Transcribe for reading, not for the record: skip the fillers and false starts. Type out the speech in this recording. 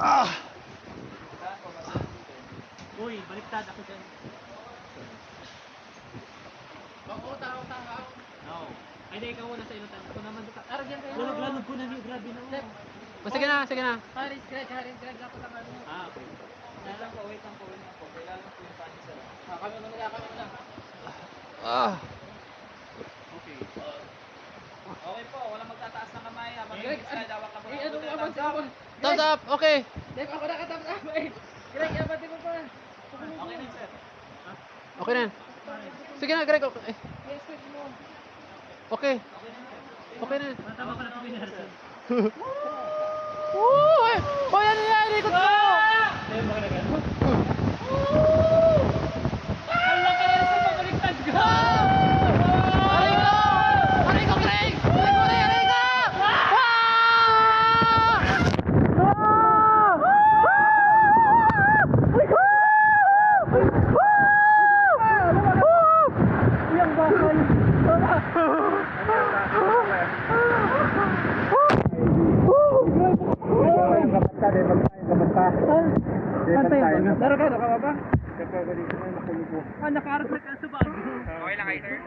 Ah! Uy, baliktad ako dyan. No. Ay, di, ikaw muna sa inutan. Ako naman dito. Aragyan kayo. Lalag ko na niyo. Grabe na. Sige na, sige na. Harin, scratch ako sa ano. Ah, okay. Wait lang po. Kailangan po yung panis sa lang. Kami muna. Ah! Okay. Okay po, walang magtataas ng kamay. Habang Greg, slide, hawak na po. ano Thumbs abang up. Thumbs up, okay. Okay na, sir. Okay na. Sige na, Greg. Okay. Okay. Okay na. Tama ko na po yung rehearsal. Woo! Hoy, ano yan? Ikot mo! Ayun, baka na gano'n. Alam ka na sa pabaliktad ka! Aray ko! Aray ko, Greg! Aray ko! Nakaarap na ka sa bag. Okay lang kayo, sir?